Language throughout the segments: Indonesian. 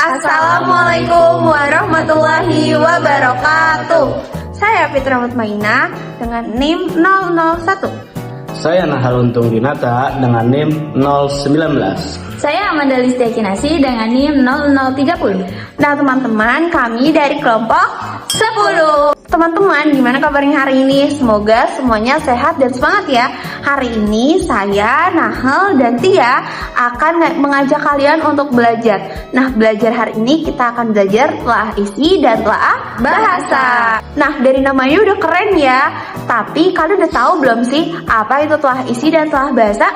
Assalamualaikum warahmatullahi wabarakatuh. Saya Fitra Mutmainah dengan NIM 001. Saya Nahal Untung Dinata dengan NIM 019. Saya Amanda Listia Kinasi dengan NIM 0030. Nah teman-teman, kami dari kelompok 10. Teman-teman, gimana kabarnya hari ini? Semoga semuanya sehat dan semangat ya. Hari ini saya, Nahal, dan Tia akan mengajak kalian untuk belajar. Nah, belajar hari ini kita akan belajar telah isi dan telah bahasa. Nah, dari namanya udah keren ya. Tapi kalian udah tahu belum sih apa itu telah isi dan telah bahasa?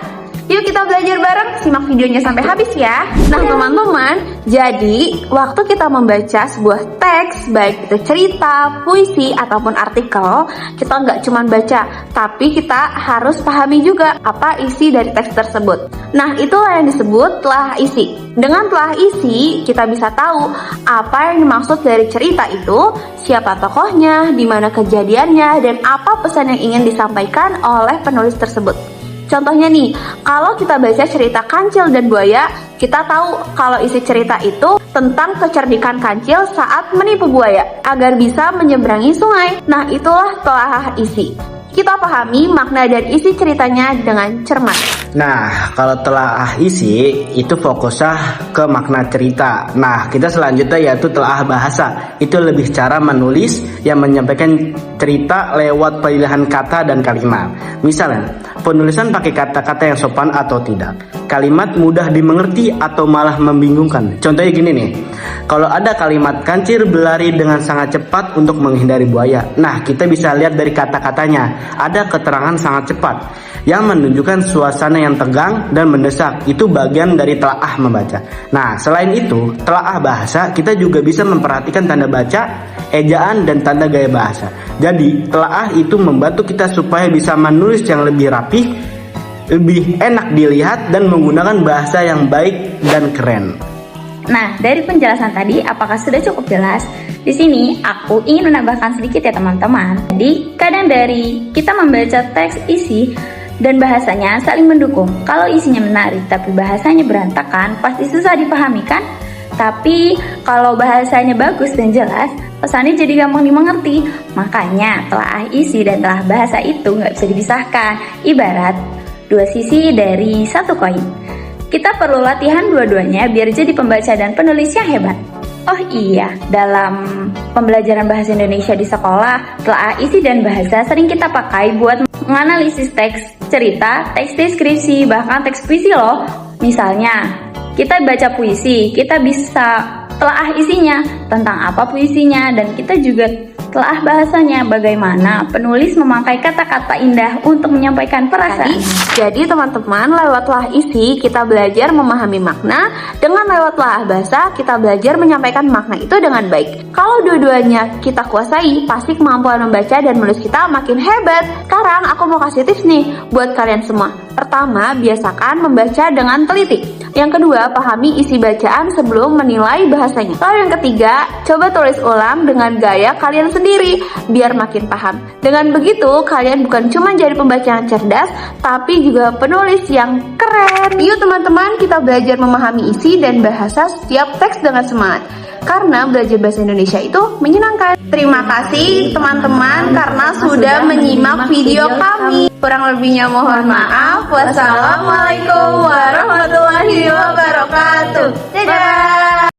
Yuk kita belajar bareng, simak videonya sampai habis ya. Nah teman-teman, jadi waktu kita membaca sebuah teks, baik itu cerita, puisi, ataupun artikel, kita nggak cuma baca, tapi kita harus pahami juga apa isi dari teks tersebut. Nah itulah yang disebut telah isi. Dengan telah isi, kita bisa tahu apa yang dimaksud dari cerita itu, siapa tokohnya, di mana kejadiannya, dan apa pesan yang ingin disampaikan oleh penulis tersebut. Contohnya nih, kalau kita baca cerita Kancil dan Buaya, kita tahu kalau isi cerita itu tentang kecerdikan Kancil saat menipu buaya agar bisa menyeberangi sungai. Nah, itulah telah isi. Kita pahami makna dan isi ceritanya dengan cermat. Nah, kalau telah isi itu fokusnya ke makna cerita. Nah, kita selanjutnya yaitu telah bahasa. Itu lebih cara menulis yang menyampaikan cerita lewat pilihan kata dan kalimat. Misalnya, penulisan pakai kata-kata yang sopan atau tidak. Kalimat mudah dimengerti atau malah membingungkan. Contohnya gini nih. Kalau ada kalimat Kancil berlari dengan sangat cepat untuk menghindari buaya. Nah, kita bisa lihat dari kata-katanya. Ada keterangan sangat cepat yang menunjukkan suasana yang tegang dan mendesak. Itu bagian dari telaah membaca. Nah, selain itu, telaah bahasa kita juga bisa memperhatikan tanda baca, ejaan, dan tanda gaya bahasa. Jadi, telaah itu membantu kita supaya bisa menulis yang lebih rapi, lebih enak dilihat, dan menggunakan bahasa yang baik dan keren. Nah, dari penjelasan tadi, apakah sudah cukup jelas? Di sini, aku ingin menambahkan sedikit ya teman-teman. Jadi, kadang dari kita membaca teks isi dan bahasanya saling mendukung. Kalau isinya menarik tapi bahasanya berantakan, pasti susah dipahami kan? Tapi, kalau bahasanya bagus dan jelas, pesannya jadi gampang dimengerti. Makanya, telah isi dan telah bahasa itu nggak bisa dipisahkan. Ibarat dua sisi dari satu koin. Kita perlu latihan dua-duanya biar jadi pembaca dan penulis yang hebat. Oh iya, dalam pembelajaran bahasa Indonesia di sekolah, telah isi dan bahasa sering kita pakai buat menganalisis teks cerita, teks deskripsi, bahkan teks puisi loh. Misalnya, kita baca puisi, kita bisa telah isinya, tentang apa puisinya, dan kita juga telah bahasanya, bagaimana penulis memakai kata-kata indah untuk menyampaikan perasaan. Jadi teman-teman, lewat telah isi kita belajar memahami makna. Dengan lewat telah bahasa kita belajar menyampaikan makna itu dengan baik. Kalau dua-duanya kita kuasai, pasti kemampuan membaca dan menulis kita makin hebat. Sekarang aku mau kasih tips nih buat kalian semua. Pertama, biasakan membaca dengan teliti. Yang kedua, pahami isi bacaan sebelum menilai bahasanya. Lalu yang ketiga, coba tulis ulang dengan gaya kalian sendiri biar makin paham. Dengan begitu, kalian bukan cuma jadi pembaca yang cerdas, tapi juga penulis yang keren. Yuk teman-teman, kita belajar memahami isi dan bahasa setiap teks dengan semangat. Karena belajar bahasa Indonesia itu menyenangkan. Terima kasih teman-teman karena sudah menyimak video kami. Kurang lebihnya mohon maaf. Wassalamualaikum warahmatullahi wabarakatuh. Dadah.